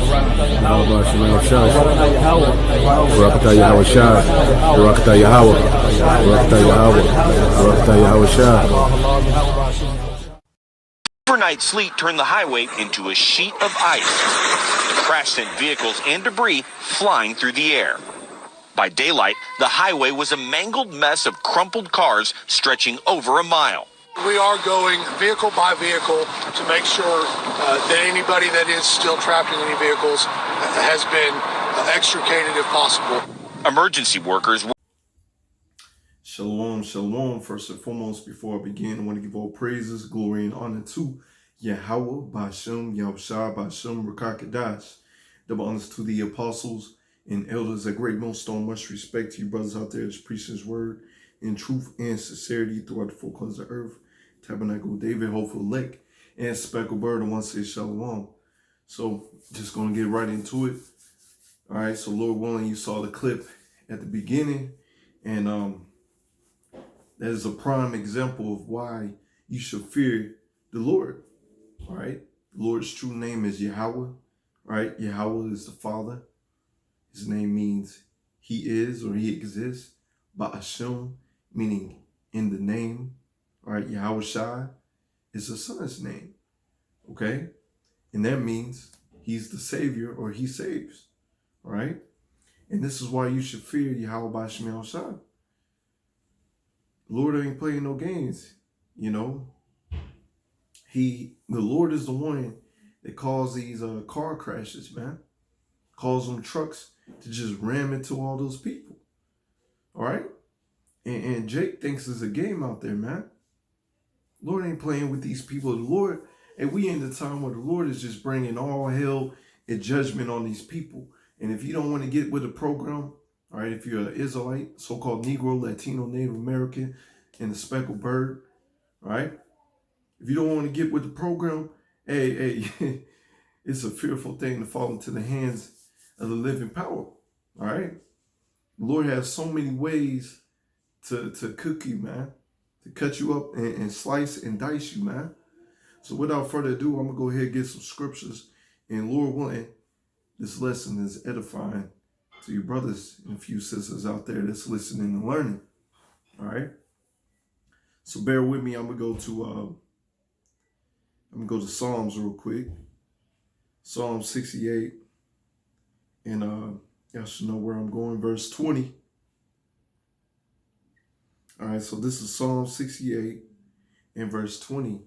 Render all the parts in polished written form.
Yahweh Shemel Shah, Barakatah Yahweh Shah, Barakatah Yahweh, Barakatah Yahweh, Barakatah Yahweh Shah. Overnight sleet turned the highway into a sheet of ice. The crash sent vehicles and debris flying through the air. By daylight, the highway was a mangled mess of crumpled cars stretching over a mile. We are going vehicle by vehicle to make sure that anybody that is still trapped in any vehicles has been extricated if possible. Emergency workers. Shalom, shalom. First and foremost, before I begin, I want to give all praises, glory, and honor to Yahweh, Bashem, Yahushua, Bashem, Rakakadash. Double honors to the apostles and elders at Great Millstone. Much respect to you brothers out there that's preaching his word in truth and sincerity throughout the four corners of the earth. Tabernacle David, hopeful elect, and speckled bird, and one says shalom. So just going to get right into it. All right, so Lord willing, you saw the clip at the beginning, and that is a prime example of why you should fear the Lord. All right, the Lord's true name is Yahweh. Right, Yahweh is the Father. His name means he is or he exists. Ba'ashum, meaning in the name. All right, Yahushua is the Son's name. Okay, and that means he's the Savior or he saves. All right, and this is why you should fear Yahweh Bashem Yahushua. Lord ain't playing no games, you know. The Lord is the one that caused these car crashes, man. Cause them trucks to just ram into all those people. All right? And Jake thinks it's a game out there, man. Lord ain't playing with these people. The Lord, and we in the time where the Lord is just bringing all hell and judgment on these people. And if you don't want to get with the program, all right, if you're an Israelite, so-called Negro, Latino, Native American, and the speckled bird, all right? If you don't want to get with the program, hey, it's a fearful thing to fall into the hands of the living power, all right? The Lord has so many ways to cook you, man, to cut you up and slice and dice you, man. So without further ado, I'm going to go ahead and get some scriptures. And Lord willing, this lesson is edifying to you brothers and a few sisters out there that's listening and learning, all right? So bear with me. I'm going to go to Psalms real quick. Psalm 68. And y'all should know where I'm going. Verse 20. All right, so this is Psalm 68 and verse 20.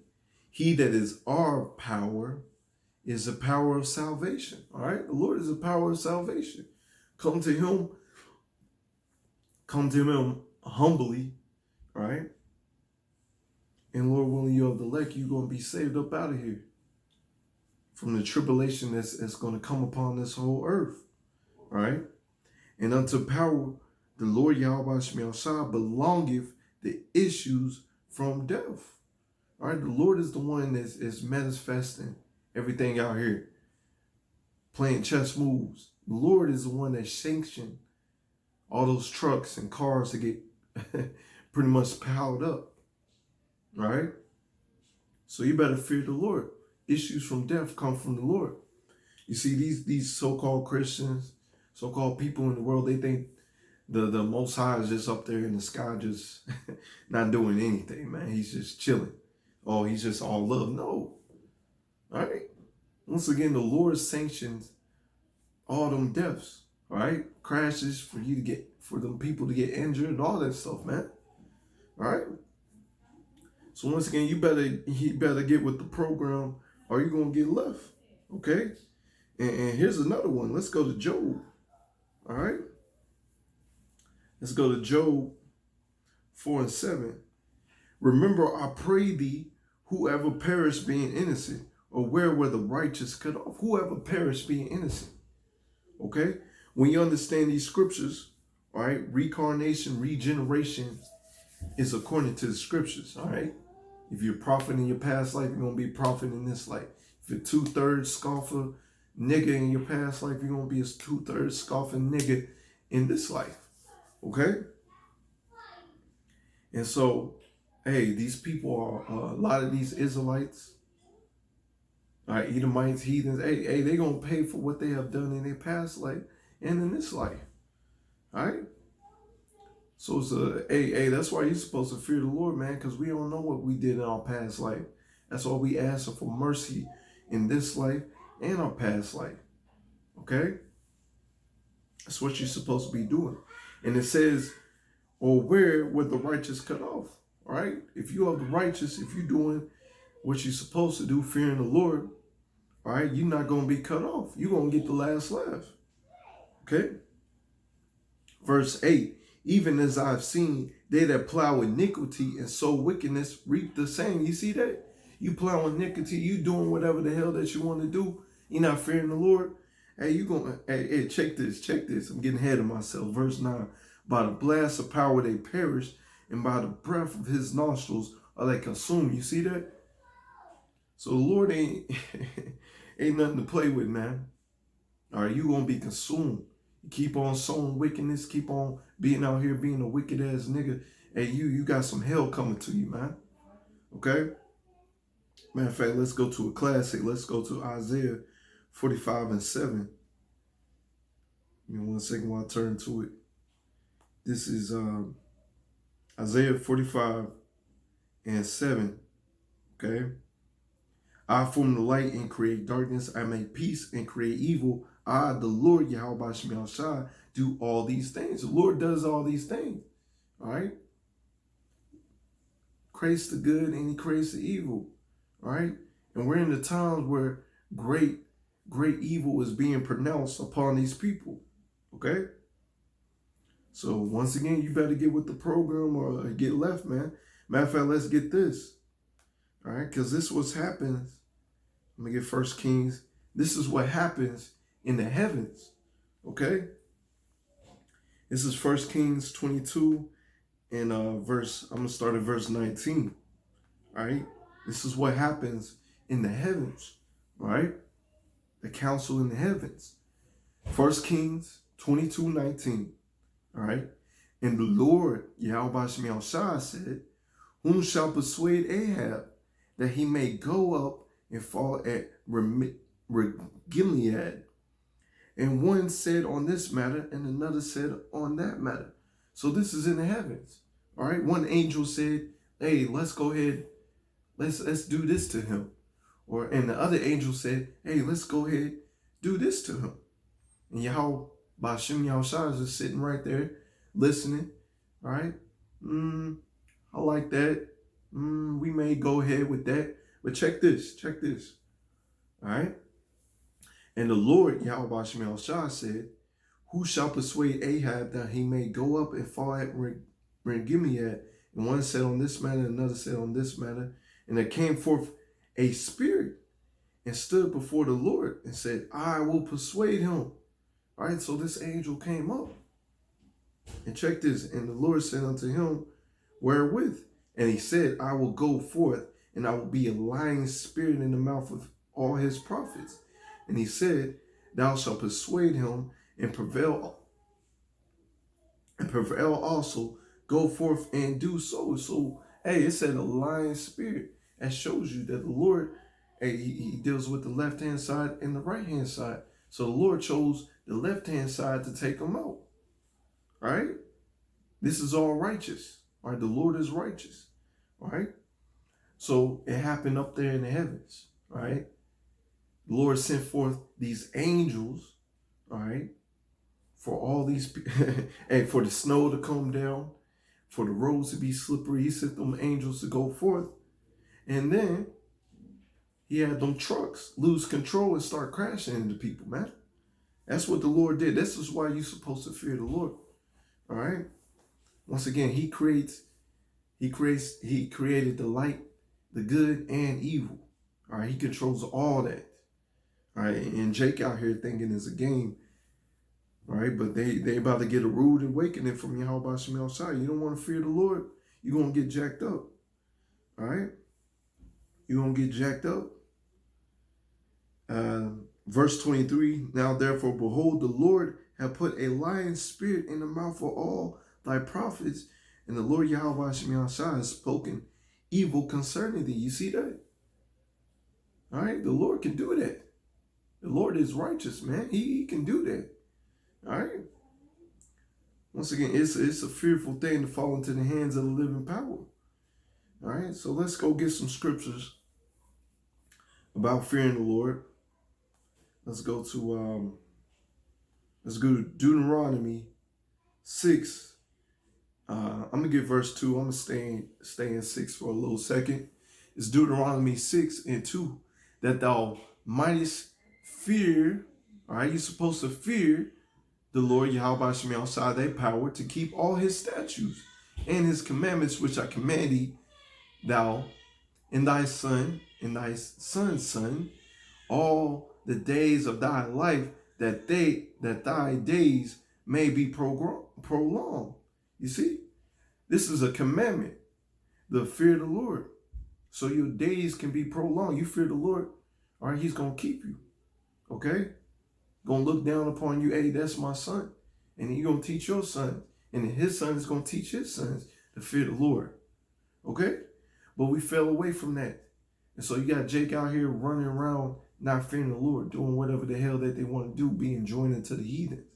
He that is our power is the power of salvation. All right, the Lord is the power of salvation. Come to him humbly, all right? And Lord willing, you of the elect, you're going to be saved up out of here from the tribulation that's going to come upon this whole earth, all right? And unto power, the Lord Yahweh Shemel belongeth the issues from death. All right, the Lord is the one that's manifesting everything out here, playing chess moves. The Lord is the one that sanctioned all those trucks and cars to get pretty much piled up, right? So you better fear the Lord. Issues from death come from the Lord. You see, these so-called Christians, so-called people in the world, they think the Most High is just up there in the sky, just not doing anything, man. He's just chilling. Oh, he's just all love. No. All right. Once again, the Lord sanctions all them deaths, all right? Crashes for them people to get injured and all that stuff, man. All right. So once again, you better get with the program or you're going to get left, okay? And here's another one. Let's go to Job, all right? Let's go to Job 4 and 7. Remember, I pray thee, whoever perished being innocent, or where were the righteous cut off? Whoever perished being innocent, okay? When you understand these scriptures, all right, reincarnation, regeneration is according to the scriptures, all right? If you're a prophet in your past life, you're going to be a prophet in this life. If you're 2/3 scoffer nigga in your past life, you're going to be a 2/3 scoffing nigga in this life, okay? And so, hey, these people are, a lot of these Israelites, All right, Edomites, heathens, hey, they gonna pay for what they have done in their past life and in this life. All right. So it's that's why you're supposed to fear the Lord, man, because we don't know what we did in our past life. That's why we asking for mercy in this life and our past life. Okay? That's what you're supposed to be doing. And it says, or where were the righteous cut off? All right? If you are the righteous, if you're doing what you're supposed to do, fearing the Lord, all right, you're not going to be cut off. You're going to get the last laugh. Okay? Verse 8, even as I've seen, they that plow iniquity and sow wickedness reap the same. You see that? You plow iniquity, you doing whatever the hell that you want to do. You're not fearing the Lord. Hey, you going to, hey, check this. I'm getting ahead of myself. Verse 9, by the blast of power they perish, and by the breath of his nostrils are they consumed. You see that? So the Lord ain't nothing to play with, man. All right, you going to be consumed. You keep on sowing wickedness, keep on being out here being a wicked ass nigga. Hey, you got some hell coming to you, man. Okay? Matter of fact, let's go to a classic. Let's go to Isaiah 45 and 7. Give me 1 second while I turn to it. This is Isaiah 45 and 7. Okay? I form the light and create darkness. I make peace and create evil. I, the Lord, YASHAMIAHLA, do all these things. The Lord does all these things. All right? Creates the good and he creates the evil. All right? And we're in the times where great evil is being pronounced upon these people. Okay? So once again, you better get with the program or get left, man. Matter of fact, let's get this. All right? Because this is what happens. Let me get 1 Kings. This is what happens in the heavens. Okay? This is 1 Kings 22 and I'm going to start at verse 19. All right? This is what happens in the heavens. All right? The council in the heavens. 1 Kings 22:19. All right? And the Lord, YASHAMIAHLA, said, whom shall persuade Ahab that he may go up and fall at Gilead? And one said on this matter, and another said on that matter. So this is in the heavens. All right? One angel said, hey, let's go ahead. Let's do this to him. And the other angel said, hey, let's go ahead, do this to him. And YASHAMIAHLA is just sitting right there, listening. All right? I like that. We may go ahead with that. But check this. All right? And the Lord, YASHAMIAHLA, said, who shall persuade Ahab that he may go up and fall at Gilead? And one said on this matter, another said on this matter. And there came forth a spirit and stood before the Lord and said, I will persuade him. All right, so this angel came up. And check this. And the Lord said unto him, wherewith? And he said, I will go forth, and I will be a lying spirit in the mouth of all his prophets. And he said, thou shalt persuade him and prevail also. Go forth and do so. So, hey, it said a lying spirit. That shows you that the Lord, hey, he deals with the left-hand side and the right-hand side. So the Lord chose the left-hand side to take them out. All right? This is all righteous. All right? The Lord is righteous. All right? So it happened up there in the heavens. All right? The Lord sent forth these angels, all right, for all these, and for the snow to come down, for the roads to be slippery. He sent them angels to go forth. And then he had them trucks lose control and start crashing into people, man. That's what the Lord did. This is why you're supposed to fear the Lord. All right. Once again, he created the light, the good and evil. All right. He controls all that. All right. And Jake out here thinking it's a game. All right. But they about to get a rude awakening from YASHAMIAHLA. You don't want to fear the Lord, you're going to get jacked up. All right. You're going to get jacked up. Verse 23, now therefore, behold, the Lord hath put a lying spirit in the mouth of all thy prophets, and the Lord YASHAMIAHLA has spoken evil concerning thee. You see that? All right, the Lord can do that. The Lord is righteous, man. He can do that. All right. Once again, it's a fearful thing to fall into the hands of the living power. All right, so let's go get some scriptures about fearing the Lord. Let's go to Deuteronomy 6. I'm gonna get verse 2. I'm gonna stay in 6 for a little second. It's Deuteronomy 6:2 that thou mightest fear. All right, you're supposed to fear the Lord Yahweh Shemi outside thy power, to keep all his statutes and his commandments which I command thee, thou and thy son and thy son's son, all the days of thy life, that thy days may be prolonged. You see, this is a commandment, the fear of the Lord, so your days can be prolonged. You fear the Lord, all right, he's gonna keep you. Okay, gonna look down upon you. Hey, that's my son, and he's gonna teach your son, and then his son is gonna teach his sons to fear the Lord. Okay, but we fell away from that, and so you got Jake out here running around not fearing the Lord, doing whatever the hell that they want to do, being joined into the heathens.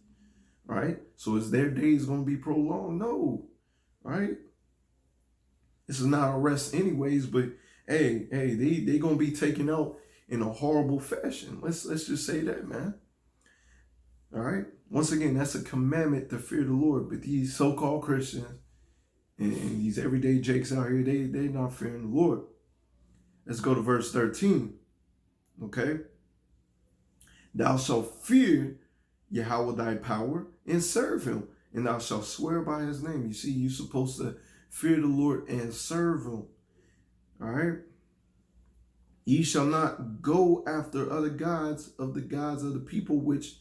Right? So is their days going to be prolonged? No. Right? This is not a rest anyways, but hey, they going to be taken out in a horrible fashion. Let's just say that, man. All right? Once again, that's a commandment to fear the Lord. But these so-called Christians and these everyday Jakes out here, they not fearing the Lord. Let's go to verse 13. Okay? Thou shalt fear Yahweh thy power and serve him, and thou shalt swear by his name. You see, you're supposed to fear the Lord and serve him. All right? Ye shall not go after other gods of the people which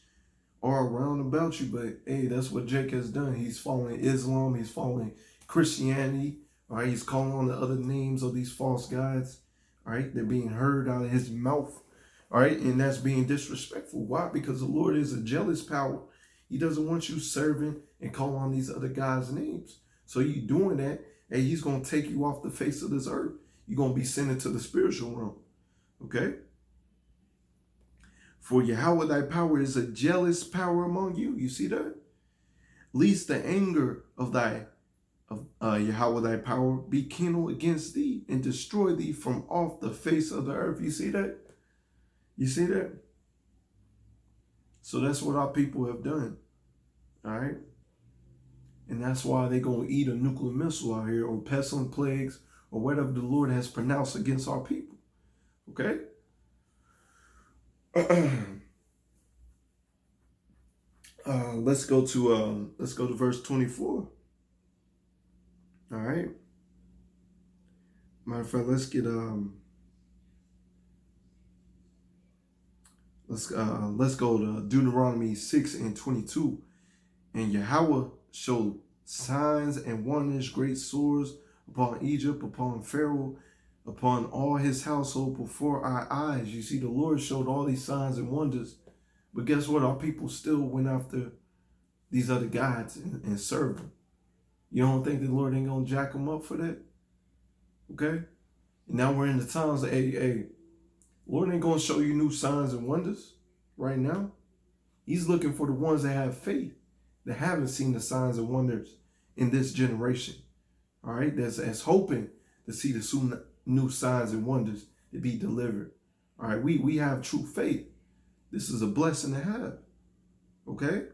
are around about you. But hey, that's what Jake has done. He's following Islam. He's following Christianity. All right? He's calling on the other names of these false gods. All right? They're being heard out of his mouth. All right, and that's being disrespectful. Why? Because the Lord is a jealous power. He doesn't want you serving and calling on these other guys' names. So you doing that, and he's going to take you off the face of this earth. You're going to be sent into the spiritual realm. Okay? For Yahweh thy power is a jealous power among you. You see that? Lest the anger of Yahweh thy power be kindled against thee and destroy thee from off the face of the earth. You see that? You see that? So that's what our people have done. All right? And that's why they're going to eat a nuclear missile out here, or pestilent plagues, or whatever the Lord has pronounced against our people. Okay? Let's go to verse 24. All right? Matter of fact, let's get let's go to Deuteronomy 6:22. And Yahweh showed signs and wonders, great sores upon Egypt, upon Pharaoh, upon all his household before our eyes. You see, the Lord showed all these signs and wonders. But guess what? Our people still went after these other gods and served them. You don't think the Lord ain't going to jack them up for that? Okay? And now we're in the times of, hey, Lord ain't going to show you new signs and wonders right now. He's looking for the ones that have faith, that haven't seen the signs and wonders in this generation. All right? That's hoping to see the new signs and wonders to be delivered. All right? We have true faith. This is a blessing to have. Okay?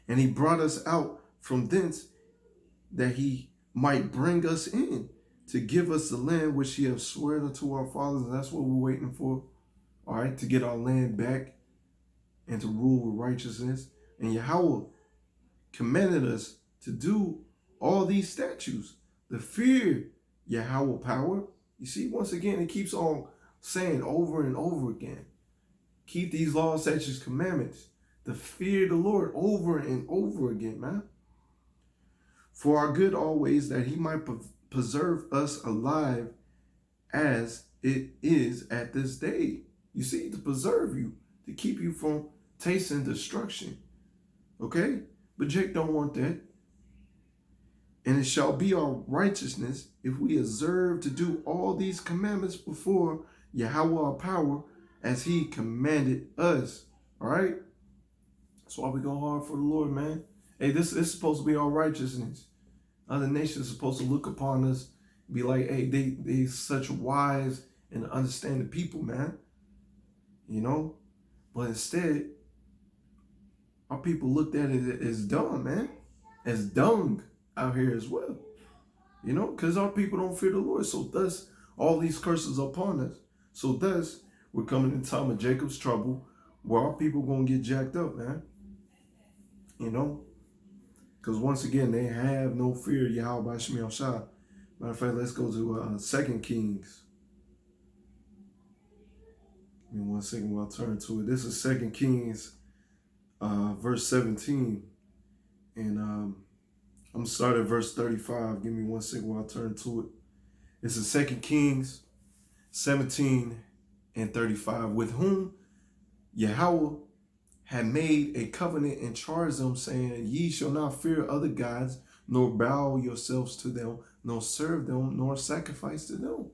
And he brought us out from thence that he might bring us in, to give us the land which he has sworn unto our fathers. And that's what we're waiting for. All right, to get our land back and to rule with righteousness. And Yahweh commanded us to do all these statutes, to fear Yahweh power. You see, once again, it keeps on saying over and over again, keep these laws, statutes, commandments, to fear the Lord over and over again, man. For our good always, that he might preserve us alive as it is at this day. You see, to preserve you, to keep you from tasting destruction. Okay? But Jake don't want that. And it shall be our righteousness if we observe to do all these commandments before Yahweh our power as he commanded us. All right? That's why we go hard for the Lord, man. Hey, this is supposed to be our righteousness. Other nations are supposed to look upon us, be like, hey, they such wise and understanding people, man. You know? But instead, our people looked at it as dumb, man. As dung out here as well. You know? Because our people don't fear the Lord. So thus, all these curses are upon us. So thus, we're coming in time of Jacob's trouble, where our people going to get jacked up, man. You know? Because once again, they have no fear of Yahweh Shah. Matter of fact, let's go to 2 Kings. Give me 1 second while I turn to it. This is 2 Kings, verse 17. And I'm starting at verse 35. Give me 1 second while I turn to it. This is 2 Kings 17 and 35. With whom Yahweh had made a covenant and charged them, saying, ye shall not fear other gods, nor bow yourselves to them, nor serve them, nor sacrifice to them.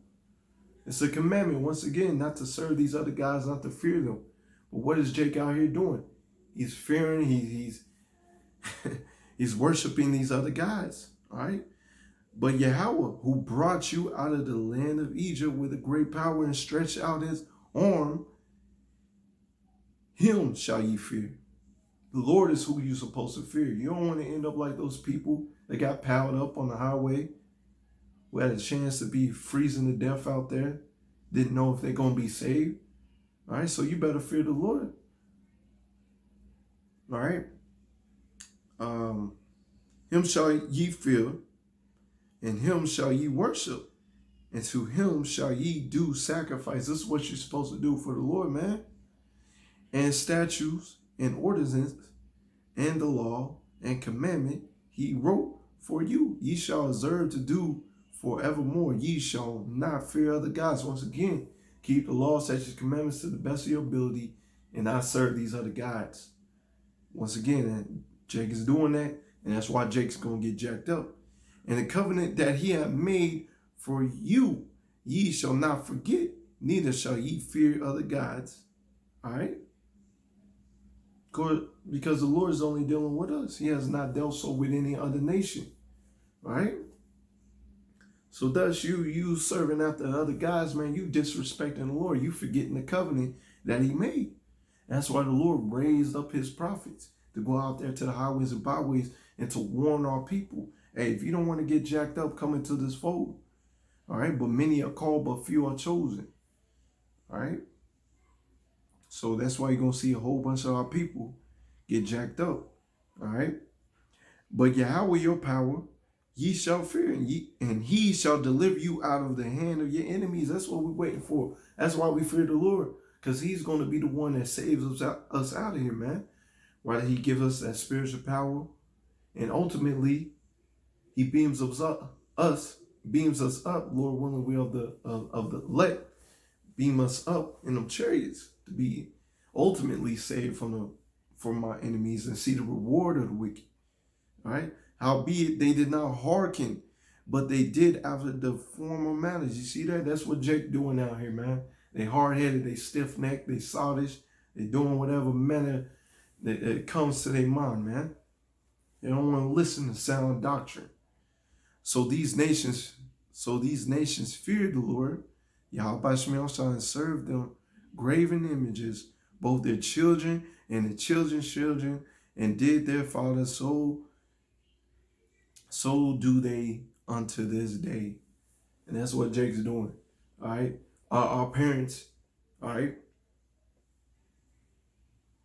It's a commandment, once again, not to serve these other gods, not to fear them. But what is Jake out here doing? He's fearing, he's he's worshiping these other gods, all right? But Yahweh, who brought you out of the land of Egypt with a great power and stretched out his arm, him shall ye fear. The Lord is who you're supposed to fear. You don't want to end up like those people that got piled up on the highway, who had a chance to be freezing to death out there, didn't know if they're going to be saved. All right, so you better fear the Lord. All right. Him shall ye fear, and him shall ye worship, and to him shall ye do sacrifice. This is what you're supposed to do for the Lord, man. And statutes and ordinances and the law and commandment he wrote for you. Ye shall observe to do forevermore. Ye shall not fear other gods. Once again, keep the law, statutes, commandments to the best of your ability, and not serve these other gods. Once again, Jake is doing that, and that's why Jake's going to get jacked up. And the covenant that he had made for you, ye shall not forget, neither shall ye fear other gods. All right? Because the Lord is only dealing with us. He has not dealt so with any other nation. Right? So thus you serving after other guys, man, you disrespecting the Lord. You forgetting the covenant that he made. That's why the Lord raised up his prophets to go out there to the highways and byways and to warn our people. Hey, if you don't want to get jacked up, come into this fold. All right? But many are called, but few are chosen. All right? So that's why you're going to see a whole bunch of our people get jacked up. All right? But Yahweh, your power, ye shall fear, and he shall deliver you out of the hand of your enemies. That's what we're waiting for. That's why we fear the Lord, because he's going to be the one that saves us out of here, man. Right? He gives us that spiritual power, and ultimately, he beams us up, Lord willing, we of the elect, beam us up in them chariots to be ultimately saved from my enemies and see the reward of the wicked. All right? Howbeit they did not hearken, but they did after the former manners. You see that? That's what Jake doing out here, man. They hard-headed, they stiff-necked, they sottish, they doing whatever manner that comes to their mind, man. They don't want to listen to sound doctrine. So these nations feared the Lord, Yahweh Shemiel, and served them graven images, both their children and the children's children, and did their fathers so do they unto this day. And that's what Jake's doing. All right. Our parents, all right,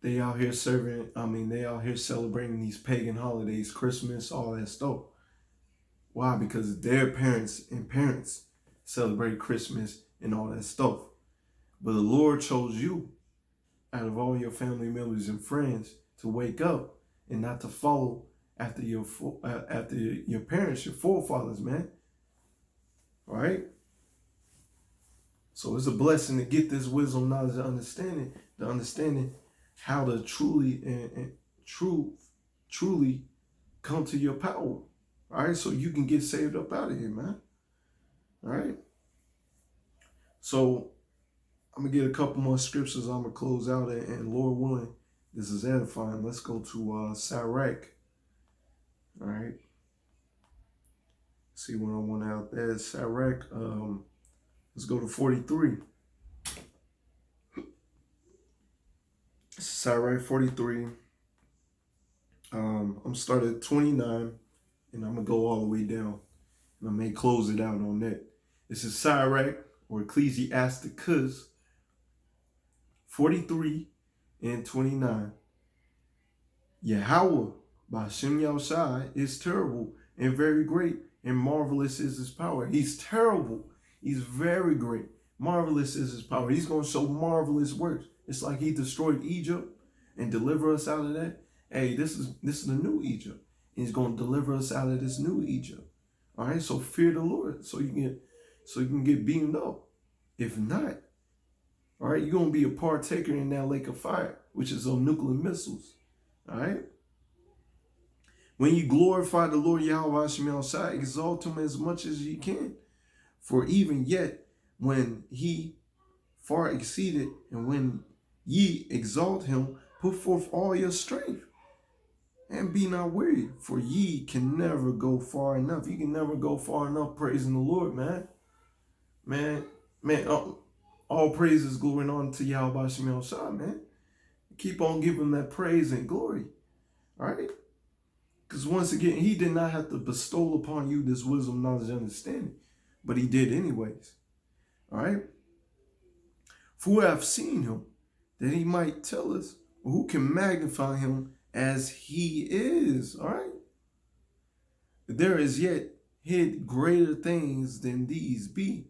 they out here they out here celebrating these pagan holidays, Christmas, all that stuff. Why? Because their parents celebrate Christmas and all that stuff. But the Lord chose you out of all your family members and friends to wake up and not to follow after your parents, your forefathers, man. All right? So it's a blessing to get this wisdom, knowledge, and understanding how to truly come to your power. All right? So you can get saved up out of here, man. All right? So I'm going to get a couple more scriptures. I'm going to close out, and Lord willing, this is edifying. Let's go to Sirach. All right. See what I want out there. Sirach. Let's go to 43. Sirach 43. I'm starting at 29, and I'm going to go all the way down. And I may close it out on that. This is Sirach, or Ecclesiasticus 43 and 29. Yahweh by Shem Yahushai is terrible and very great, and marvelous is his power. He's terrible. He's very great. Marvelous is his power. He's going to show marvelous works. It's like he destroyed Egypt and deliver us out of that. Hey, this is the new Egypt. He's going to deliver us out of this new Egypt. All right, so fear the Lord so you can get beamed up. If not, all right, you're going to be a partaker in that lake of fire, which is on nuclear missiles. All right. When you glorify the Lord Yahweh Shemel, exalt him as much as you can. For even yet, when he far exceeded, and when ye exalt him, put forth all your strength, and be not weary, for ye can never go far enough. You can never go far enough praising the Lord, man. Man, all praise is going on to Yahweh Shemel Shah, man. Keep on giving that praise and glory. All right? Because once again, he did not have to bestow upon you this wisdom, knowledge, and understanding, but he did anyways. All right? For who have seen him, that he might tell us, who can magnify him as he is. All right? There is yet hid greater things than these be,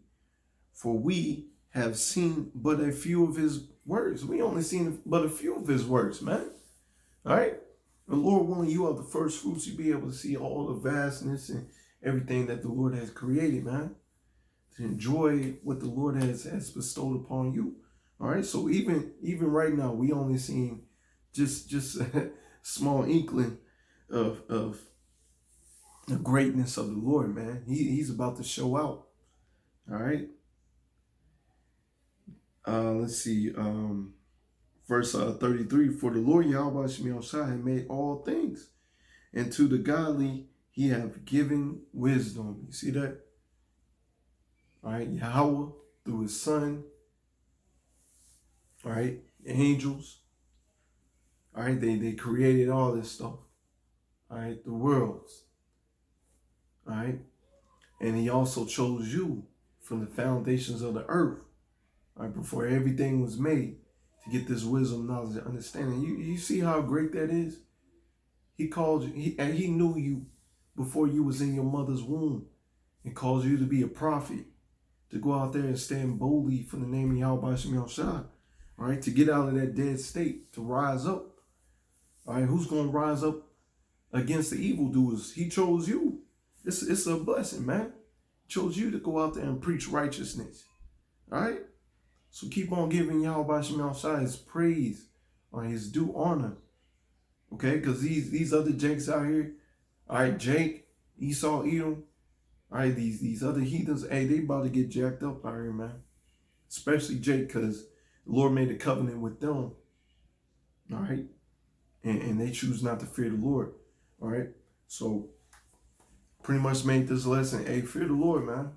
for we have seen but a few of his words. We only seen but a few of his words, man. All right? The Lord willing, you are the first fruits. You'll be able to see all the vastness and everything that the Lord has created, man. To enjoy what the Lord has bestowed upon you. All right? So even right now, we only seeing just a small inkling of the greatness of the Lord, man. He's about to show out. All right? Let's see. Verse 33, for the Lord Yahweh Shemel had made all things, and to the godly he have given wisdom. You see that? All right, Yahweh through his son. All right, angels. All right, they created all this stuff. All right, the worlds. All right, and he also chose you from the foundations of the earth. All right, before everything was made. To get this wisdom, knowledge, and understanding. You see how great that is? He called you, and he knew you before you was in your mother's womb, and called you to be a prophet, to go out there and stand boldly for the name of Yahweh Shemel Shah. All right, to get out of that dead state, to rise up. All right, who's going to rise up against the evildoers? He chose you. It's a blessing, man. He chose you to go out there and preach righteousness. All right? So keep on giving Yahweh Shemel Shah his praise, or his due honor. Okay? Because these other Jakes out here, all right, Jake, Esau, Edom, all right, these other heathens, hey, they about to get jacked up out here, man. Especially Jake, because the Lord made a covenant with them. All right? And they choose not to fear the Lord. All right? So pretty much made this lesson, hey, fear the Lord, man.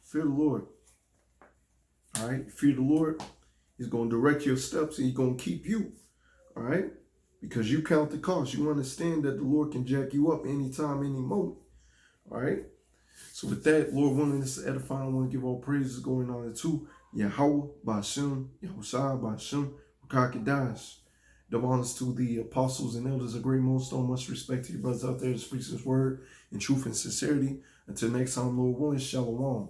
Fear the Lord. All right, fear the Lord. He's going to direct your steps, and he's going to keep you. All right, because you count the cost. You understand that the Lord can jack you up anytime, any moment. All right. So with that, Lord willing, this is edifying. I want to give all praises going on to Yahweh, Bashem, Yahushua, Bashem, Rakakadash. The honors to the apostles and elders of Great Millstone. Much respect to your brothers out there that preach his word in truth and sincerity. Until next time, Lord willing, Shalom.